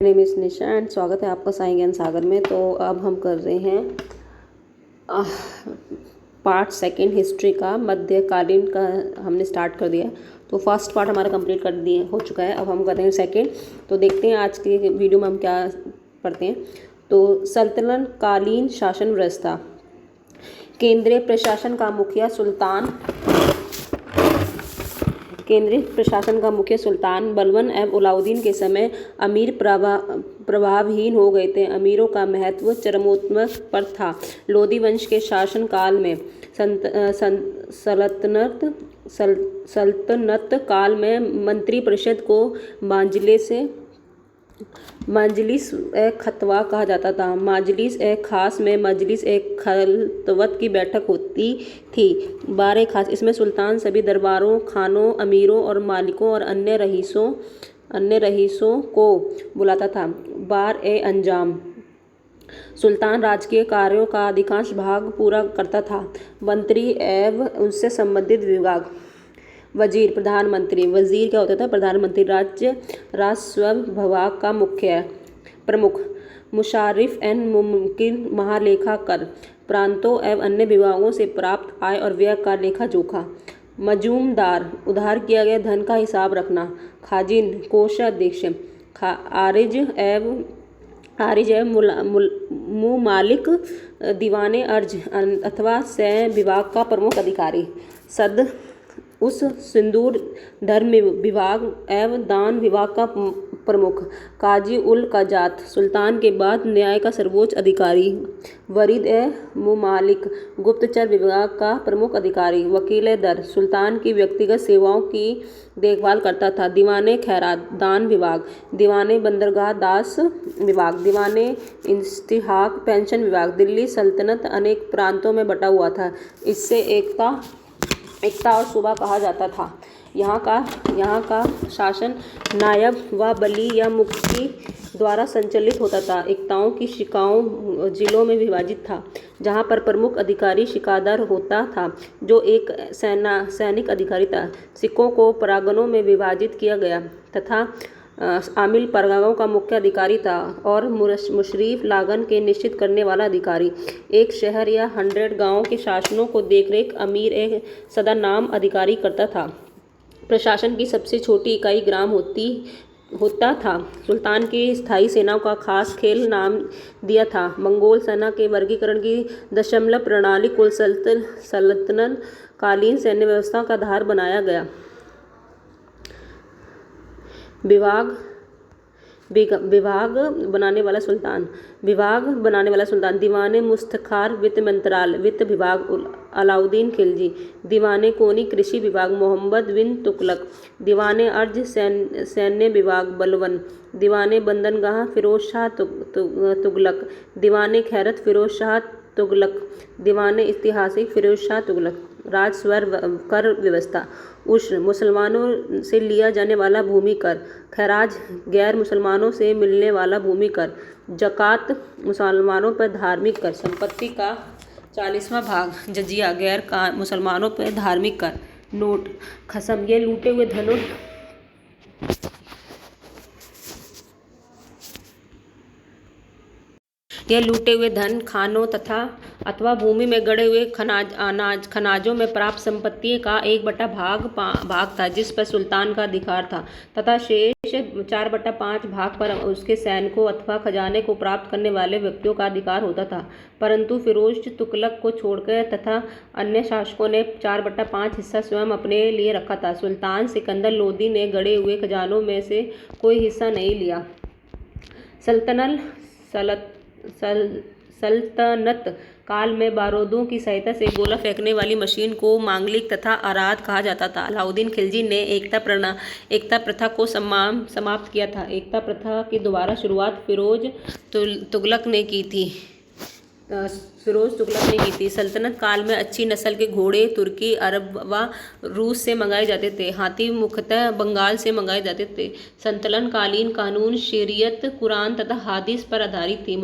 Name is Nisha and स्वागत है आपका साई ज्ञान सागर में। तो अब हम कर रहे हैं पार्ट सेकंड हिस्ट्री का। मध्यकालीन का हमने स्टार्ट कर दिया, तो फर्स्ट पार्ट हमारा कंप्लीट कर दिए हो चुका है। अब हम कर रहे हैं सेकंड। तो देखते हैं आज की वीडियो में हम क्या पढ़ते हैं। तो सल्तनत कालीन शासन व्यवस्था। केंद्रीय प्रशासन का मुखिया सुल्तान बलबन एवं अलाउद्दीन के समय अमीर प्रभावहीन हो गए थे। अमीरों का महत्व चरमोत्कर्ष पर था। लोधी वंश के शासन काल में सल्तनत काल में मंत्री परिषद को मजलिस ए खतवा कहा जाता था। मजलिस ए खास में मजलिस ए खलवत की बैठक होती थी। 12 खास, इसमें सुल्तान सभी दरबारों, खानों, अमीरों और मालिकों और अन्य रईसों को बुलाता था। 12 ए अंजाम, सुल्तान राजकीय कार्यों का अधिकांश भाग पूरा करता था। मंत्री एवं उनसे संबंधित विभाग। वजीर, प्रधानमंत्री। वजीर क्या होता था? प्रधानमंत्री। राजस्व विभाग का प्रमुख। मुशारिफ एवं मुमकिन महालेखाकार, प्रांतों एवं अन्य विभागों से प्राप्त आय और व्यय का लेखा जोखा। मजूमदार, उधार किया गया धन का हिसाब रखना। खाजिन, कोषाध्यक्ष। आरिज एवं मुमालिक, दीवाने अर्ज अथवा सैन्य विभाग का प्रमुख अधिकारी। सिंदूर, धर्म विभाग एवं दान विभाग का प्रमुख। काजी उल कजात, सुल्तान के बाद न्याय का सर्वोच्च अधिकारी। वरीद ए मुमालिक, गुप्तचर विभाग का प्रमुख अधिकारी। वकील दर, सुल्तान की व्यक्तिगत सेवाओं की देखभाल करता था। दीवाने खैरात, दान विभाग। दीवाने बंदरगाह, दास विभाग। दीवाने इस्तिहाक, पेंशन विभाग। दिल्ली सल्तनत अनेक प्रांतों में बटा हुआ था। इससे एकता और सूबा कहा जाता था। यहाँ का शासन नायब व बली या मुफ्ती द्वारा संचालित होता था। एकताओं की शिकाओं जिलों में विभाजित था, जहाँ पर प्रमुख अधिकारी शिकादार होता था, जो एक सैनिक अधिकारी था। सिखों को परगनों में विभाजित किया गया तथा आमिल परगनों का मुख्य अधिकारी था और मुशरीफ लागन के निश्चित करने वाला अधिकारी। एक शहर या 100 गांवों के शासनों को देखरेख अमीर एक सदा नाम अधिकारी करता था। प्रशासन की सबसे छोटी इकाई ग्राम होता था। सुल्तान की स्थायी सेनाओं का खास खेल नाम दिया था। मंगोल सेना के वर्गीकरण की दशमलव प्रणाली कुल सल्तनत कालीन सैन्य व्यवस्था का आधार बनाया गया। विभाग बनाने वाला सुल्तान। दीवाने मुफ्तार, वित्त मंत्रालय, वित्त विभाग अलाउद्दीन खिलजी। दीवाने कोनी, कृषि विभाग मोहम्मद बिन तुगलक। दीवाने अर्ज, सैन्य विभाग बलबन। दीवाने बंदरगाह, फिरोज शाह तुगलक। दीवाने खैरत, फिरोज शाह तुगलक। दीवाने ऐतिहासिक, फिरोज शाह तुगलक। राजस्व कर व्यवस्था। उश्र, मुसलमानों से लिया जाने वाला भूमि कर। खराज, गैर मुसलमानों से मिलने वाला भूमि कर। ज़कात, मुसलमानों पर धार्मिक कर। संपत्ति का 40वां भाग। जजिया, गैर मुसलमानों पर धार्मिक कर। नोट, खसम, ये लूटे हुए धन खानों अथवा भूमि में गड़े हुए खनाजों में प्राप्त संपत्ति का 1/4 भाग था, जिस पर सुल्तान का अधिकार था, तथा शेष 4/5 भाग पर उसके सैनिकों अथवा खजाने को प्राप्त करने वाले व्यक्तियों का अधिकार होता था। परंतु फिरोज तुगलक को छोड़कर तथा अन्य शासकों ने 4/5 हिस्सा स्वयं अपने लिए रखा था। सुल्तान सिकंदर लोदी ने गड़े हुए खजानों में से कोई हिस्सा नहीं लिया। सल्तनत काल में बारूदों की सहायता से गोला फेंकने वाली मशीन को मांगलिक तथा आराध कहा जाता था। अलाउद्दीन खिलजी ने एकता प्रथा को समाप्त किया था। एकता प्रथा की दोबारा शुरुआत फिरोज तुगलक ने की थी। सल्तनत काल में अच्छी नस्ल के घोड़े तुर्की, अरब व रूस से मंगाए जाते थे। हाथी मुख्यतः बंगाल से मंगाए जाते थे। सल्तनत कालीन कानून शरीयत, कुरान तथा हदीस पर आधारित थी।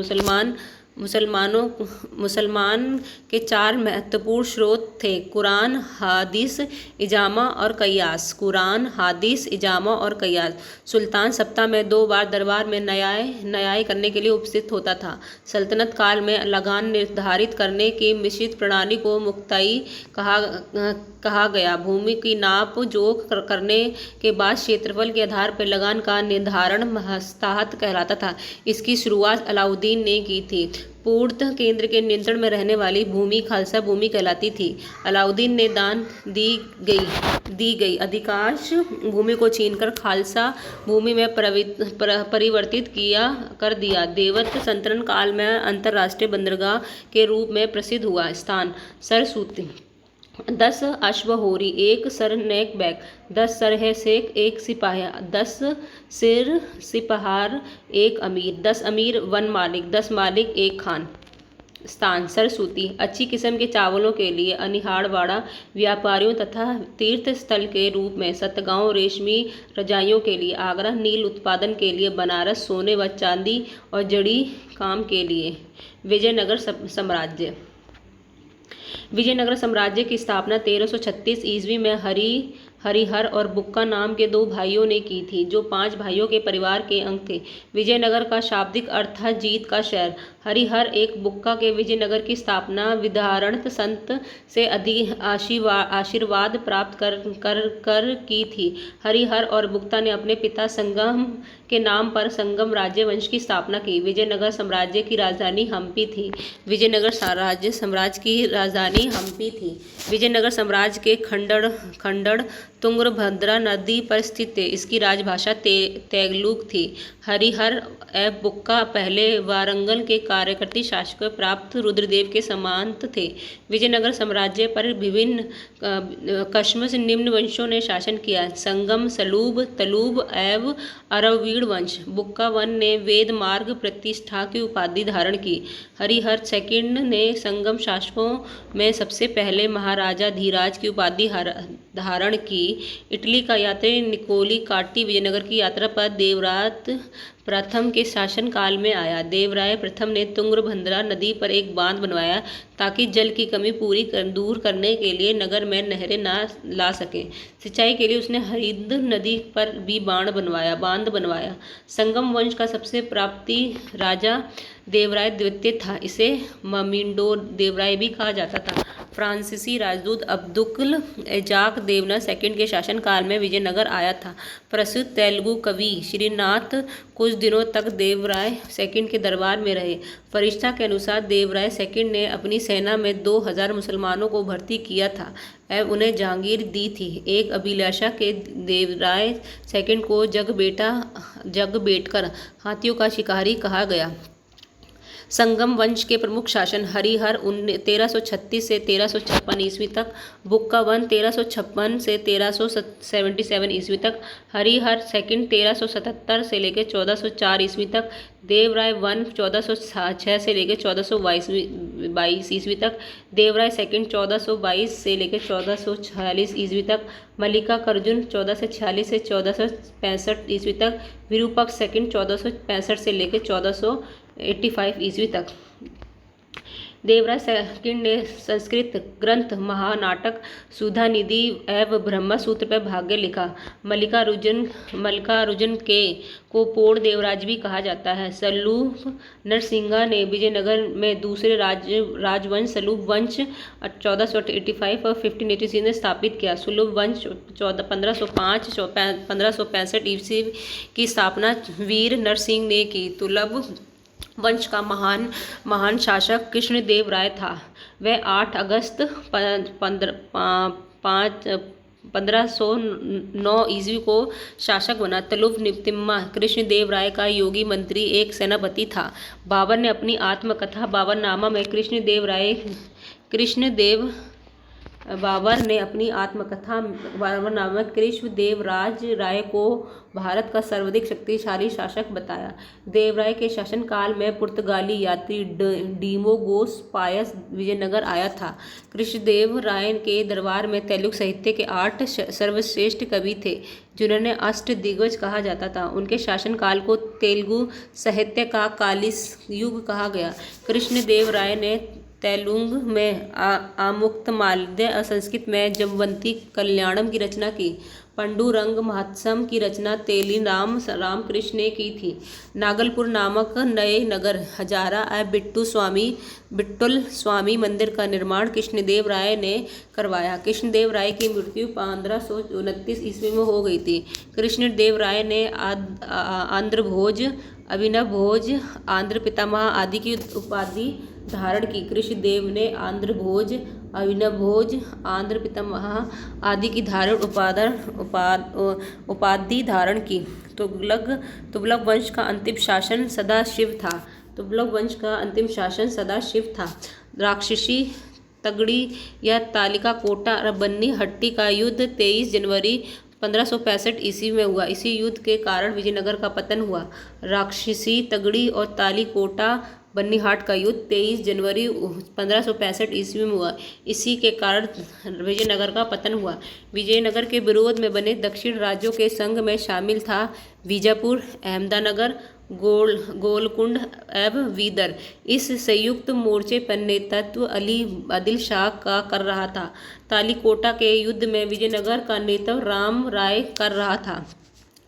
मुसलमान के 4 महत्वपूर्ण स्रोत थे: कुरान, हादीस, इजामा और कयास। कुरान, हादीस, इजामा और कयास। सुल्तान सप्ताह में 2 बार दरबार में न्याय करने के लिए उपस्थित होता था। सल्तनत काल में लगान निर्धारित करने की मिश्रित प्रणाली को मुक्ताई कहा गया। भूमि की नाप जोख करने के बाद क्षेत्रफल के आधार पर लगान का निर्धारण मस्ताहत कहलाता था। इसकी शुरुआत अलाउद्दीन ने की थी। पूर्णतः केंद्र के नियंत्रण में रहने वाली भूमि खालसा भूमि कहलाती थी। अलाउद्दीन ने दान दी गई अधिकांश भूमि को छीनकर खालसा भूमि में परिवर्तित कर दिया। देवत सल्तनत काल में अंतर्राष्ट्रीय बंदरगाह के रूप में प्रसिद्ध हुआ। स्थान: सरसूती। 10 अश्वहोरी, 1 सरनेक बैक, 10 सरह शेख, 1 सिपाही, 10 सिर सिपहार, 1 अमीर, 10 अमीर, 1 मालिक, 10 मालिक, 1 खान। स्थान: सरसूती। अच्छी किस्म के चावलों के लिए अनिहाड़वाड़ा, व्यापारियों तथा तीर्थ स्थल के रूप में सतगांव, रेशमी रजाइयों के लिए आगरा, नील उत्पादन के लिए बनारस, सोने व चांदी और जड़ी काम के लिए। विजयनगर साम्राज्य। विजयनगर साम्राज्य की स्थापना 1336 ईस्वी में हरिहर और बुक्का नाम के 2 भाइयों ने की थी, जो 5 भाइयों के परिवार के अंग थे। विजयनगर का शाब्दिक अर्थ था जीत का शहर। हरिहर एक बुक्का के विजयनगर की स्थापना विधारणत संत से आशीर्वाद प्राप्त कर की थी। हरिहर और बुक्का ने अपने पिता संगम के नाम पर संगम राज्य वंश की स्थापना की। विजयनगर साम्राज्य की राजधानी हम्पी थी। विजयनगर साम्राज्य की राजधानी हम्पी थी। विजयनगर साम्राज्य के खंडड़ तुंगभद्रा नदी पर स्थित थे। इसकी राजभाषा तेलुगु थी। हरिहर एवं बुक्का पहले वारंगल के कार्यकर्ता शासकों प्राप्त रुद्रदेव के सामंत थे। विजयनगर साम्राज्य पर विभिन्न कश्मश निम्न वंशों ने शासन किया: संगम, सलूब, तलूब एवं अरववीड़ वंश। बुक्का वन ने वेद मार्ग प्रतिष्ठा की उपाधि धारण की। हरिहर सेकंड ने संगम शासकों में सबसे पहले महाराजा धीराज की उपाधि धारण की। इटली का यात्री निकोली काटी विजयनगर की यात्रा पर देवराय प्रथम के शासन काल में आया। देवराय प्रथम ने तुंगभद्रा नदी पर एक बांध बनवाया ताकि जल की कमी दूर करने के लिए नगर में नहरें न ला सके। सिंचाई के लिए उसने हरिद नदी पर भी बांध बनवाया। संगम वंश का सबसे प्राप्ति राजा देवराय द्वितीय था। इसे ममिंडो देवराय भी कहा जाता था। फ्रांसीसी राजदूत अब्दुल एजाक देवना सेकंड के शासन काल में विजयनगर आया था। प्रसिद्ध तेलुगु कवि श्रीनाथ कुछ दिनों तक देवराय सेकंड के दरबार में रहे। फरिश्ता के अनुसार देवराय सेकंड ने अपनी सेना में 2000 मुसलमानों को भर्ती किया था एवं उन्हें जहांगीर दी थी। एक अभिलाषा के देवराय सेकंड को जग बेटकर हाथियों का शिकारी कहा गया। संगम वंश के प्रमुख शासन: हरिहर 1336 से 1356 ईस्वी तक, बुक्का वन 1356 से 1377 ईस्वी तक, हरिहर सेकंड 1377 से लेकर 1404 ईस्वी तक, देवराय वन 1406 से लेकर 1422 ईस्वी तक, देवराय सेकंड 1422 से लेकर 1446 ईस्वी तक, मल्लिकार्जुन 1446 से 1465 ईस्वी तक, विरूपाक्ष सेकंड 1465 से लेकर 1485 ईस्वी तक। देवराय सेकंड ने संस्कृत ग्रंथ महानाटक सुधानिधि एवं ब्रह्मसूत्र पर भाग्य लिखा। मल्लिकार्जुन को पूर्ण देवराज भी कहा जाता है। सलूब नरसिंहा ने विजयनगर में दूसरे राजवंश सलूब वंश 1485 और 1586 में स्थापित किया। सलूब वंश 1565 ईस्वी की स्थापना वीर नरसिंह ने की। तुगलक वंश का महान शासक कृष्णदेव राय था। वह 8 अगस्त 1509 ईस्वी को शासक बना। तुगलक नितिम्मा कृष्णदेव राय का योगी मंत्री एक सेनापति था। बाबर ने अपनी आत्मकथा बाबरनामा में कृष्णदेव बाबर ने अपनी आत्मकथा बाबर नामक कृष्णदेवराय राय को भारत का सर्वाधिक शक्तिशाली शासक बताया। देवराय के शासनकाल में पुर्तगाली यात्री डिमोगोस पायस विजयनगर आया था। कृष्णदेवराय के दरबार में तेलुगु साहित्य के 8 सर्वश्रेष्ठ कवि थे जिन्होंने अष्टदिग्गज कहा जाता था। उनके शासनकाल को तेलुगु साहित्य का कालिस युग कहा गया। कृष्णदेवराय ने तेलुगु में आमुक्तमाल्यदा, संस्कृत में जमवंती कल्याणम की रचना की। पंडुरंग महात्सम की रचना तेलीराम रामकृष्ण ने की थी। नागलपुर नामक नए नगर हजारा बिट्टुल स्वामी मंदिर का निर्माण कृष्णदेव राय ने करवाया। कृष्णदेव राय की मृत्यु 1529 ईस्वी में हो गई थी। कृष्णदेव राय ने आंध्र भोज, अभिनव भोज, आंध्र पितामह आदि की उपाधि धारण की। कृष्णदेव ने आंध्र भोज, अभिनव भोज, आंध्र पितामह आदि की उपाधि धारण की। तुगलक वंश का अंतिम शासन सदाशिव था। राक्षसी तगड़ी या तालिका कोटा बन्नी हट्टी का युद्ध 23 जनवरी 1565 ईस्वी में हुआ। इसी युद्ध के कारण विजयनगर का पतन हुआ। राक्षसी तगड़ी और तालिकोटा बन्नीहाट का युद्ध 23 जनवरी 1565 ईस्वी में हुआ। इसी के कारण विजयनगर का पतन हुआ। विजयनगर के विरोध में बने दक्षिण राज्यों के संघ में शामिल था बीजापुर, अहमदनगर, गोलकुंड एवं बीदर। इस संयुक्त मोर्चे पर नेतृत्व अली आदिल शाह का कर रहा था। तालिकोटा के युद्ध में विजयनगर का नेतृत्व राम राय कर रहा था।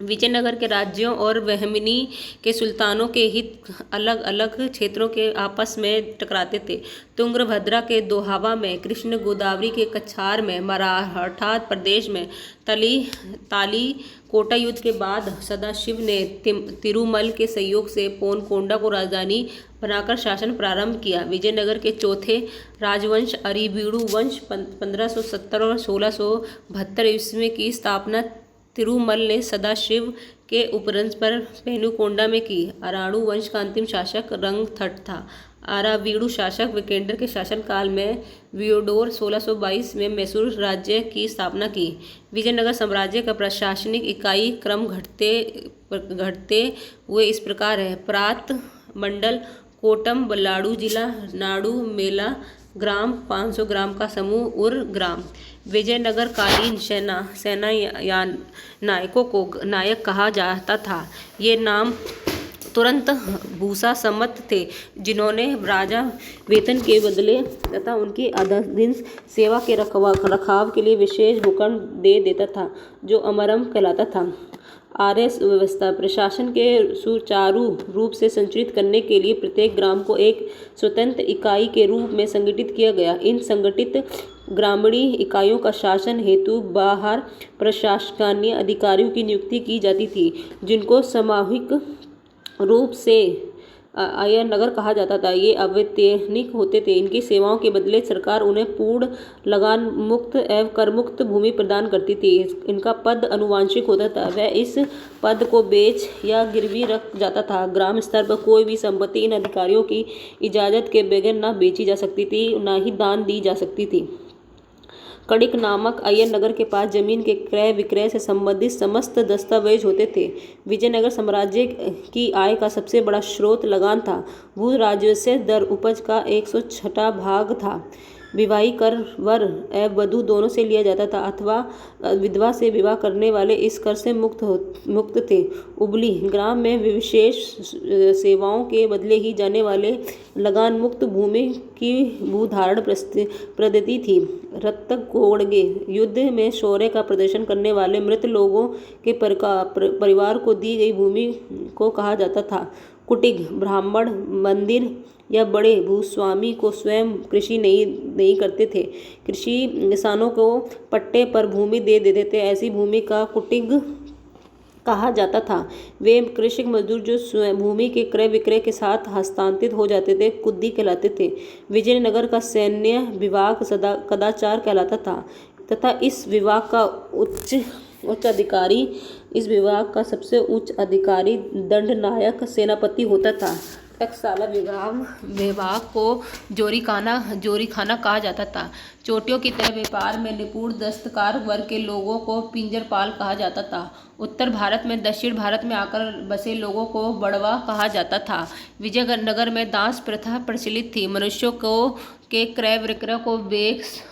विजयनगर के राज्यों और बहमनी के सुल्तानों के हित अलग अलग क्षेत्रों के आपस में टकराते थे। तुंगभद्रा के दोहाबा में, कृष्ण गोदावरी के कछार में, मराठा प्रदेश में तालिकोटा युद्ध के बाद सदाशिव ने तिरुमल के सहयोग से पोनकोंडा को राजधानी बनाकर शासन प्रारंभ किया। विजयनगर के चौथे राजवंश अरिबीडु वंश 1570 और 1672 ईस्वी की स्थापना तिरुमल ने सदाशिव के उपरंश पर पेनुकोंडा में की। अराणु वंश का अंतिम शासक रंगथट था। अरावीडु शासक विकेंद्र के शासनकाल में वियोडोर 1622 में मैसूर राज्य की स्थापना की। विजयनगर साम्राज्य का प्रशासनिक इकाई क्रम घटते हुए इस प्रकार है। प्रांत मंडल कोटम बल्लाडु जिला, नाडु मेला ग्राम, 500 ग्राम का समूह उर ग्राम। विजयनगर कालीन सेना नायकों को नायक कहा जाता था। ये नाम तुरंत भूसा सम्मत थे, जिन्होंने राजा वेतन के बदले तथा उनकी अधीन सेवा के रखाव के लिए विशेष हुक्म दे देता था, जो अमरम कहलाता था। आर्य व्यवस्था प्रशासन के सुचारू रूप से संचालित करने के लिए प्रत्येक ग्राम को एक स्वतंत्र इकाई के रूप में संगठित किया गया। इन संगठित ग्रामीण इकाइयों का शासन हेतु बाहर प्रशासकीय अधिकारियों की नियुक्ति की जाती थी, जिनको सामूहिक रूप से आयन नगर कहा जाता था। ये अवैतनिक होते थे। इनकी सेवाओं के बदले सरकार उन्हें पूर्ण लगान मुक्त एवं कर मुक्त भूमि प्रदान करती थी। इनका पद अनुवांशिक होता था। वह इस पद को बेच या गिरवी रख जाता था। ग्राम स्तर पर कोई भी संपत्ति इन अधिकारियों की इजाजत के बगैर न बेची जा सकती थी, न ही दान दी जा सकती थी। कड़िक नामक अय्यर नगर के पास जमीन के क्रय विक्रय से संबंधित समस्त दस्तावेज होते थे। विजयनगर साम्राज्य की आय का सबसे बड़ा स्रोत लगान था। भू राजस्व दर उपज का 106 भाग था। विवाही कर वर एवं वधू दोनों से लिया जाता था, अथवा विधवा से विवाह करने वाले इस कर से मुक्त थे। उबली ग्राम में विशेष सेवाओं के बदले ही जाने वाले लगान मुक्त भूमि की भूधारण पद्धति थी। रत्तकोड़गे युद्ध में शौर्य का प्रदर्शन करने वाले मृत लोगों के परिवार को दी गई भूमि को कहा जाता था कुटिग। ब्राह्मण मंदिर या बड़े भूस्वामी को स्वयं कृषि नहीं करते थे। कृषि किसानों को पट्टे पर भूमि दे देते थे। ऐसी भूमि का कुटिग कहा जाता था। वे कृषक मजदूर जो स्वयं भूमि के क्रय विक्रय के साथ हस्तांतरित हो जाते थे कुद्दी कहलाते थे। विजयनगर का सैन्य विभाग कदाचार कहलाता था तथा इस विभाग का सबसे उच्च अधिकारी दंडनायक सेनापति होता था। टकसाला विभाग को जोरीखाना कहा जाता था। चोटियों की तरह व्यापार में निपुण दस्तकार वर्ग के लोगों को पिंजरपाल कहा जाता था। उत्तर भारत में दक्षिण भारत में आकर बसे लोगों को बड़वा कहा जाता था। विजयनगर में दास प्रथा प्रचलित थी। मनुष्यों के क्रय विक्रय को बेस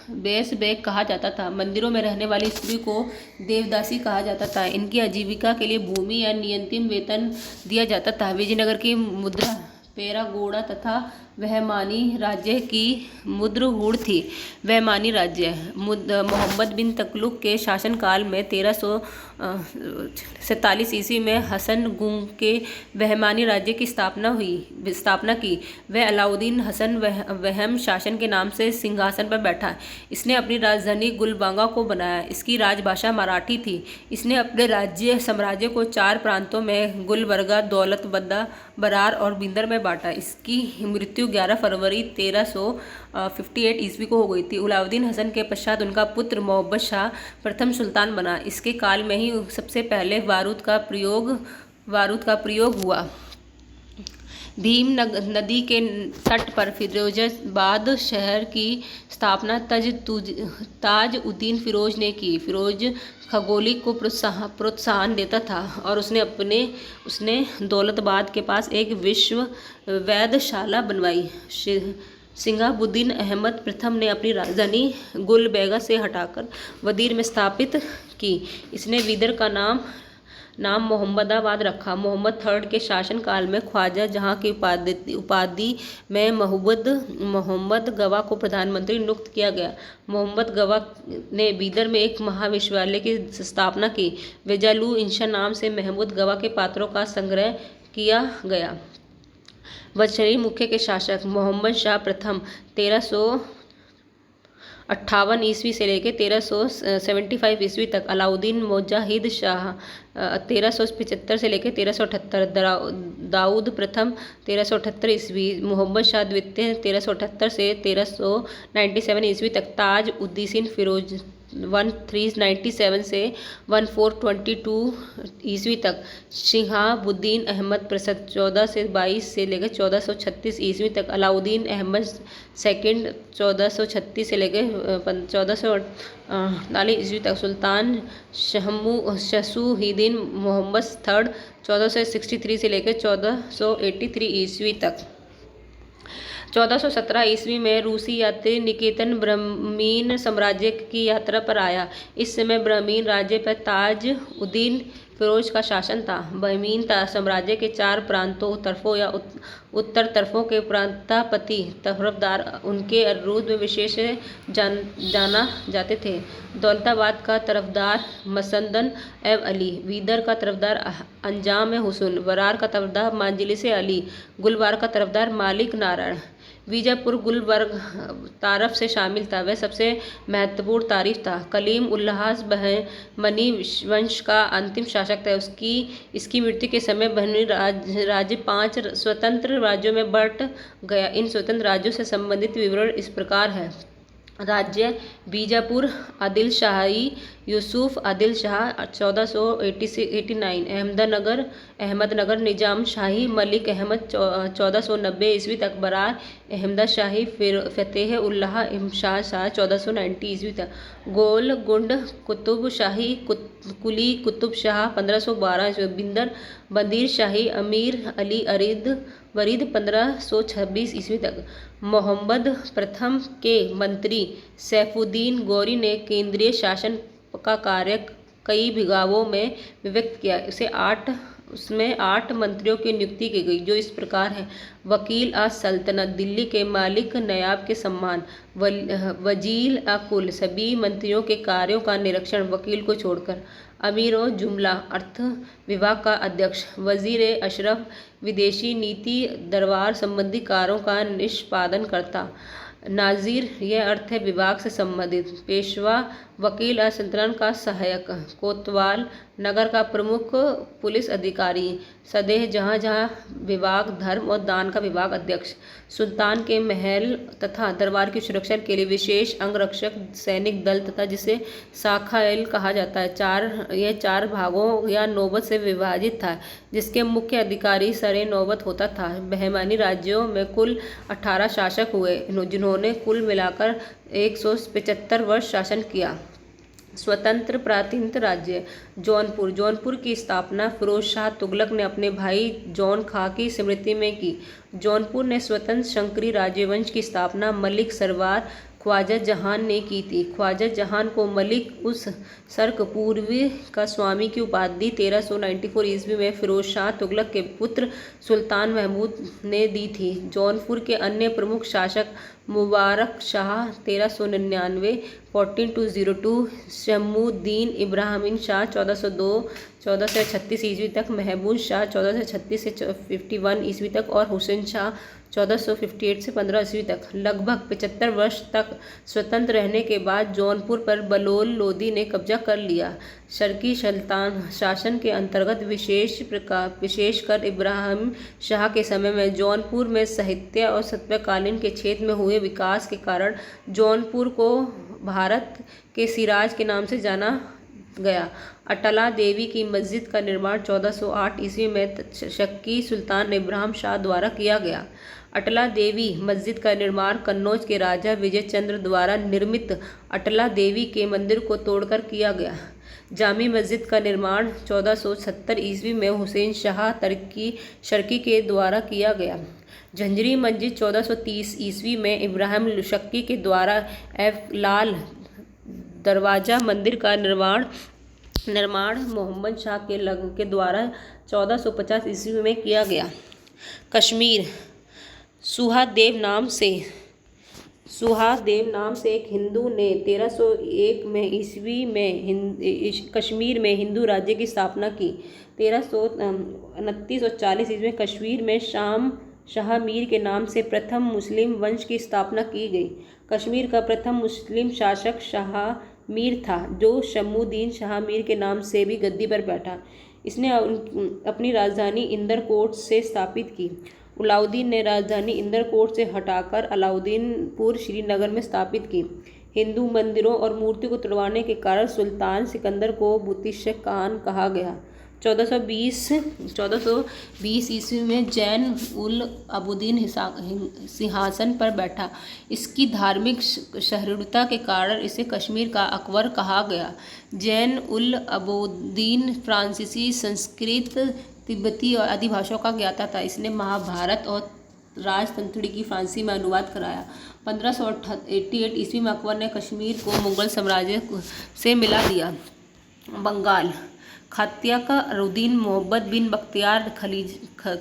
कहा जाता था। मंदिरों में रहने वाली स्त्री को देवदासी कहा जाता था। इनकी आजीविका के लिए भूमि या नियंत्रित वेतन दिया जाता था। विजयनगर की मुद्रा पेरागोड़ा तथा वहमानी राज्य की मुद्रहूढ़ थी। वहमानी राज्य मोहम्मद बिन तुगलक के शासनकाल में 1347 ईस्वी में हसन गुंग के वहमानी राज्य की स्थापना की। वह अलाउद्दीन हसन वहम शासन के नाम से सिंहासन पर बैठा। इसने अपनी राजधानी गुलबर्गा को बनाया। इसकी राजभाषा मराठी थी। इसने अपने साम्राज्य को 4 प्रांतों में गुलबर्गा, दौलतबद्दा, बरार और बिंदर में बांटा। इसकी मृत्यु 11 फरवरी 1358 ईस्वी को हो गई थी। अलाउद्दीन हसन के पश्चात उनका पुत्र मोहम्मद शाह प्रथम सुल्तान बना। इसके काल में ही सबसे पहले बारूद का प्रयोग हुआ। भीम नदी के तट पर फिरोजाबाद शहर की स्थापना ताज-उद-दीन फिरोज ने की। फिरोज खगोलिक को प्रोत्साहन देता था और उसने दौलताबाद के पास एक विश्व वेधशाला बनवाई। सिंहाबुद्दीन अहमद प्रथम ने अपनी राजधानी गुलबर्गा से हटाकर वदीर में स्थापित की। इसने विदर का नाम मोहम्मदाबाद रखा। मोहम्मद III के शासनकाल में ख्वाजा जहां की उपाधि में मोहम्मद गवा को प्रधानमंत्री नियुक्त किया गया। मोहम्मद गवा ने बीदर में एक महाविश्वविद्यालय की स्थापना की। वेजालू इंशा नाम से महमूद गवा के पात्रों का संग्रह किया गया। वजशरी मुख्य के शासक मोहम्मद शाह प्रथम 1358 ईस्वी से लेकर 1375 ईस्वी तक। अलाउद्दीन मोजाहिद शाह 1375 से लेकर 1378। दाऊद प्रथम 1378 ईस्वी। मोहम्मद शाह द्वितीय 1378 से 1397 ईस्वी तक। ताज-उद-दीन फिरोज 1397 से 1422 ईस्वी तक। शिहाबुद्दीन अहमद प्रथम 1422 से लेकर 1436 ईस्वी तक। अलाउद्दीन अहमद सेकंड 1436 से लेकर 1448 ईस्वी तक। सुल्तान शमसूद्दीन मोहम्मद III 1463 से लेकर 1483 ईस्वी तक। 1417 ईस्वी में रूसी यात्री निकेतन ब्राह्मीण साम्राज्य की यात्रा पर आया। इस समय ब्राह्मीण राज्य पर ताज-उद-दीन फिरोज का शासन था। ब्राह्मीण साम्राज्य के 4 प्रांतों तरफों या उत्तर तरफों के प्रांतापति तरफदार उनके अनुरोध में विशेष जाना जाते थे। दौलताबाद का तरफदार मसंदन एवं अली, बीदर का तरफदार अंजाम हुसैन, बरार का तरफदार मजलिस अली, गुलबर्गा का तरफदार मालिक नारायण। बीजापुर गुलबर्ग तारफ से शामिल था। वह सबसे महत्वपूर्ण तारीफ था। कलीम उल्लाह बहमनी वंश का अंतिम शासक था। इसकी मृत्यु के समय बहमनी राज्य 5 स्वतंत्र राज्यों में बंट गया। इन स्वतंत्र राज्यों से संबंधित विवरण इस प्रकार है। राज्य बीजापुर आदिल शाही यूसुफ आदिल शाह 1489। अहमदनगर निजाम शाही मलिक अहमद 1490 ईस्वी तक। बरार अहमद शाही फतेह उल्लाह शाह 1490 ईस्वी तक। गोलगुंड कुतुब शाही कुली कुतुब शाह 1512 ईस्वी। बिंदर बंदीर शाही अमीर अली वरीद 1526 ईस्वी तक। मोहम्मद प्रथम के मंत्री सैफुद्दीन गौरी ने केंद्रीय शासन का कार्य कई विभागों में विभक्त किया। उसमें 8 मंत्रियों की नियुक्ति की गई, जो इस प्रकार है। वकील सल्तनत, दिल्ली के मालिक नयाब के सम्मान। वजीर कुल, सभी मंत्रियों के कार्यों का निरीक्षण वकील को छोड़कर। अमीर जुमला, अर्थ विभाग का अध्यक्ष। वजीर अशरफ, विदेशी नीति दरबार संबंधी कार्यों का निष्पादन करता। नाजिर, यह अर्थ विभाग से संबंधित। पेशवा, वकील सल्तनत का सहायक। कोतवाल, नगर का प्रमुख पुलिस अधिकारी, सदैह जहाँ जहाँ विभाग, धर्म और दान का विभाग अध्यक्ष, सुल्तान के महल तथा दरबार की सुरक्षा के लिए विशेष अंगरक्षक सैनिक दल तथा जिसे शाखाएल कहा जाता है। यह 4 भागों या नौबत से विभाजित था, जिसके मुख्य अधिकारी सरे नौबत होता था। बहमानी राज्यों में कुल 18 शासक हुए, जिन्होंने कुल मिलाकर 175 वर्ष शासन किया। स्वतंत्र प्रांतीय राज्य जौनपुर। जौनपुर की स्थापना फिरोज शाह तुगलक ने अपने भाई जौन खां की स्मृति में की। जौनपुर ने स्वतंत्र शंकरी राजवंश की स्थापना मलिक सरवार ख्वाजा जहान ने की थी। ख्वाजा जहान को मलिक उस सर्क पूर्वी का स्वामी की उपाधि 1394 ईस्वी में फिरोज शाह तुगलक के पुत्र सुल्तान महमूद ने दी थी। जौनपुर के अन्य प्रमुख शासक मुबारक शाह 1399 1402, शम्मुद्दीन इब्राहिम शाह 1436 ईस्वी तक, महमूद शाह 1436 से 51 ईस्वी तक और हुसैन शाह 1458 से 15 ईस्वी तक। लगभग 75 वर्ष तक स्वतंत्र रहने के बाद जौनपुर पर बलोल लोदी ने कब्जा कर लिया। शर्की सुल्तान शासन के अंतर्गत विशेषकर इब्राहिम शाह के समय में जौनपुर में साहित्य और सत्वकालीन के क्षेत्र में हुए विकास के कारण जौनपुर को भारत के सिराज के नाम से जाना गया। अटला देवी की मस्जिद का निर्माण 1408 ईस्वी में शक्की सुल्तान इब्राहिम शाह द्वारा किया गया। अटला देवी मस्जिद का निर्माण कन्नौज के राजा विजय चंद्र द्वारा निर्मित अटला देवी के मंदिर को तोड़कर किया गया। जामी मस्जिद का निर्माण 1470 ईस्वी में हुसैन शाह शर्की के द्वारा किया गया। झंझरी मस्जिद 1430 ईस्वी में इब्राहिम शक्की के द्वारा लाल दरवाजा मंदिर का निर्माण मोहम्मद शाह के द्वारा 1450 ईस्वी में किया गया। कश्मीर। सुहादेव नाम से एक हिंदू ने 1301 में ईस्वी में कश्मीर में हिंदू राज्य की स्थापना की। 1329 और 40 ईस्वी में कश्मीर में शाह मीर के नाम से प्रथम मुस्लिम वंश की स्थापना की गई। कश्मीर का प्रथम मुस्लिम शासक शाह मीर था, जो शम्मुद्दीन शाह मीर के नाम से भी गद्दी पर बैठा। इसने अपनी राजधानी इंदरकोट से स्थापित की। अलाउद्दीन ने राजधानी इंदरकोट से हटाकर अलाउद्दीनपुर श्रीनगर में स्थापित की। हिंदू मंदिरों और मूर्तियों को तुड़वाने के कारण सुल्तान सिकंदर को बुतिश खान कहा गया। 1420 ईस्वी में जैन उल अबुद्दीन सिंहासन पर बैठा। इसकी धार्मिक सहिष्णुता के कारण इसे कश्मीर का अकबर कहा गया। जैन उल अबुद्दीन फ्रांसीसी, संस्कृत, तिब्बती और आदि भाषाओं का ज्ञाता था। इसने महाभारत और राजतंत्री की फारसी में अनुवाद कराया। 1588 ईस्वी में अकबर ने कश्मीर को मुगल साम्राज्य से मिला दिया। बंगाल। खातिया का रुद्दीन मोहम्मद बिन बख्तियार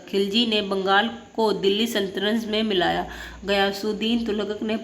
खिलजी ने बंगाल को दिल्ली सल्तनत में मिलाया। गयासुद्दीन तुगलक ने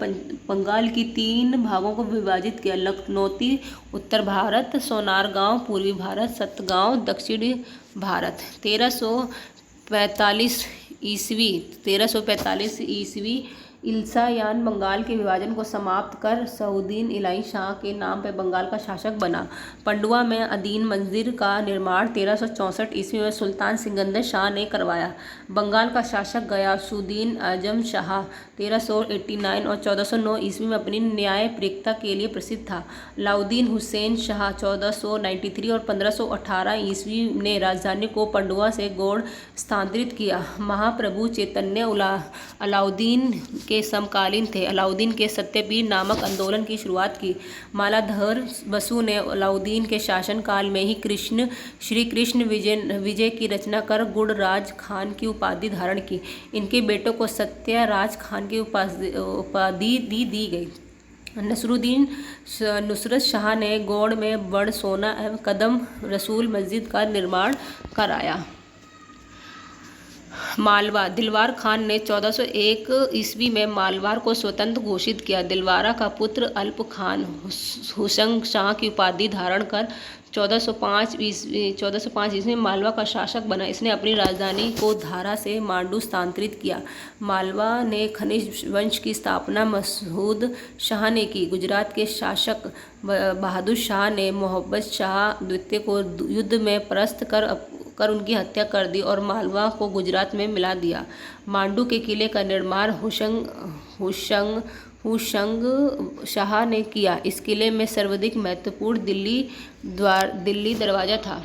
बंगाल की 3 भागों को विभाजित किया: लखनौती उत्तर भारत, सोनारगांव पूर्वी भारत, सतगांव दक्षिणी भारत। 1345 ईस्वी इल्सायान बंगाल के विभाजन को समाप्त कर सऊदीन इलाही शाह के नाम पर बंगाल का शासक बना। पंडुआ में अदीन मंदिर का निर्माण 1364 ईस्वी में सुल्तान सिकंदर शाह ने करवाया। बंगाल का शासक गयासुद्दीन आजम शाह 1389 और 1409 ईस्वी में अपनी न्यायप्रियता के लिए प्रसिद्ध था। अलाउद्दीन हुसैन शाह 1493 और 1518 ईस्वी ने राजधानी को पंडुआ से गौड़ स्थानांतरित किया। महाप्रभु चैतन्य अलाउद्दीन के समकालीन थे। अलाउद्दीन के सत्यपीर नामक आंदोलन की शुरुआत की। मालाधर बसु ने अलाउद्दीन के शासनकाल में ही श्री कृष्ण विजय की रचना कर गुड़राज खान की उपाधि धारण की। इनके बेटों को सत्यराज खान की उपाधि दी गई। नुसरत शाह ने गौड़ में बड़ सोना एवं कदम रसूल मस्जिद का निर्माण कराया। मालवा। दिलवार खान ने 1401 ईस्वी में मालवार को स्वतंत्र घोषित किया। दिलवारा का पुत्र अल्प खान हुसंग शाह की उपाधि धारण कर 1405 ईस्वी में मालवा का शासक बना। इसने अपनी राजधानी को धारा से मांडू स्थानांतरित किया। मालवा ने खनिज वंश की स्थापना मसूद शाह ने की। गुजरात के शासक बहादुर शाह ने मोहम्मद शाह द्वितीय को युद्ध में परास्त कर उनकी हत्या कर दी और मालवा को गुजरात में मिला दिया। मांडू के किले का निर्माण हुशंग शाह ने किया। इस किले में सर्वाधिक महत्वपूर्ण दिल्ली दरवाजा था।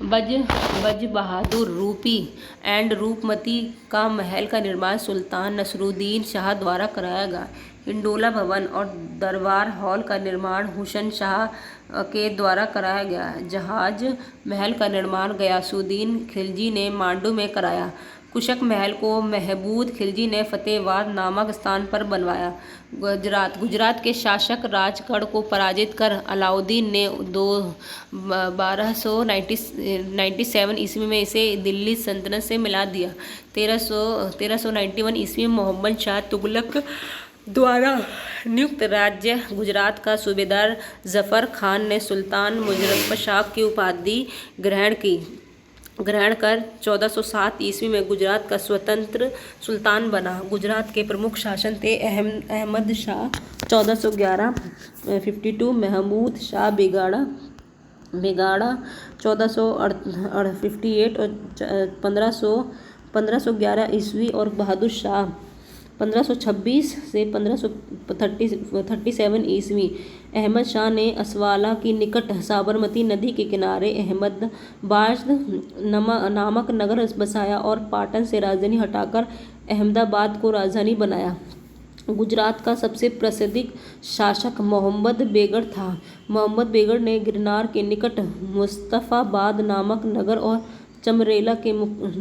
बज बहादुर रूपी एंड रूपमती का महल का निर्माण सुल्तान नसरुद्दीन शाह द्वारा कराया गया। हिंडोला भवन और दरबार हॉल का निर्माण हुसैन शाह के द्वारा कराया गया। जहाज महल का निर्माण गयासुद्दीन खिलजी ने मांडू में कराया। कुशक महल को महमूद खिलजी ने फतेहाबाद नामक स्थान पर बनवाया। गुजरात के शासक राजगढ़ को पराजित कर अलाउद्दीन ने 1297 ईस्वी में इसे दिल्ली सल्तनत से मिला दिया। 1391 ईस्वी में मोहम्मद शाह तुगलक द्वारा नियुक्त राज्य गुजरात का सूबेदार जफर खान ने सुल्तान मुजफ्फर शाह की उपाधि ग्रहण कर 1407 ईस्वी में गुजरात का स्वतंत्र सुल्तान बना। गुजरात के प्रमुख शासक थे अहमद शाह 1452, महमूद शाह बेगाड़ा 1458 और 1511 ईस्वी और बहादुर शाह 1526 से 1537 ईस्वी। अहमद शाह ने असवाला की निकट साबरमती नदी के किनारे अहमदाबाद नामक नगर बसाया और पाटन से राजधानी हटाकर अहमदाबाद को राजधानी बनाया। गुजरात का सबसे प्रसिद्ध शासक मोहम्मद बेगड़ था। मोहम्मद बेगड़ ने गिरनार के निकट मुस्तफाबाद नामक नगर और चमरेला के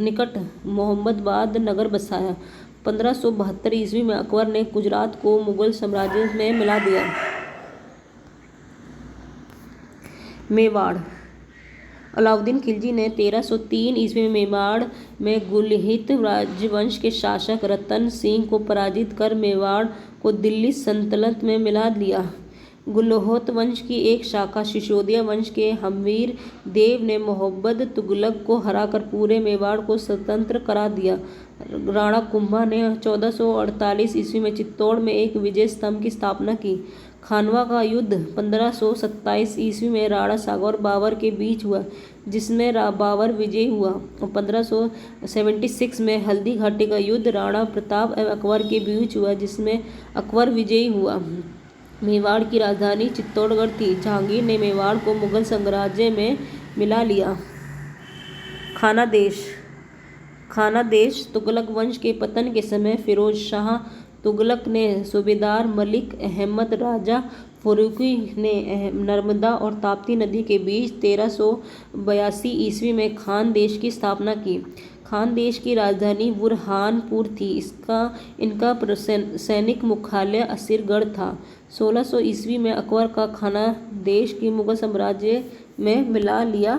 निकट मोहम्मदाबाद नगर बसाया। 1572 ईस्वी में अकबर ने गुजरात को मुगल साम्राज्य में मिला दिया। मेवाड़। अलाउद्दीन खिलजी ने 1303 ईस्वी में मेवाड़ में गुलिहित राजवंश के शासक रतन सिंह को पराजित कर मेवाड़ को दिल्ली सल्तनत में मिला दिया। गुलिहित वंश की एक शाखा सिसोदिया वंश के हमीर देव ने मोहम्मद तुगलक को हराकर पूरे मेवाड़ को स्वतंत्र करा दिया। राणा कुंभा ने 1448 ईस्वी में चित्तौड़ में एक विजय स्तंभ की स्थापना की। खानवा का युद्ध 1527 ईस्वी में राणा सागर और बाबर के बीच हुआ, जिसमें बाबर विजयी हुआ। और 1576 में हल्दी घाटी का युद्ध राणा प्रताप एवं अकबर के बीच हुआ, जिसमें अकबर विजयी हुआ। मेवाड़ की राजधानी चित्तौड़गढ़ थी। जहांगीर ने मेवाड़ को मुगल साम्राज्य में मिला लिया। खानादेश। तुगलक वंश के पतन के समय फिरोज शाह तुगलक ने सूबेदार मलिक अहमद राजा फरूकी ने नर्मदा और ताप्ती नदी के बीच 1382 ईस्वी में खानदेश की स्थापना की। खानदेश की राजधानी बुरहानपुर थी। इनका सैनिक मुख्यालय असीरगढ़ था। 1600 ईस्वी में अकबर का खानादेश की मुगल साम्राज्य में मिला लिया।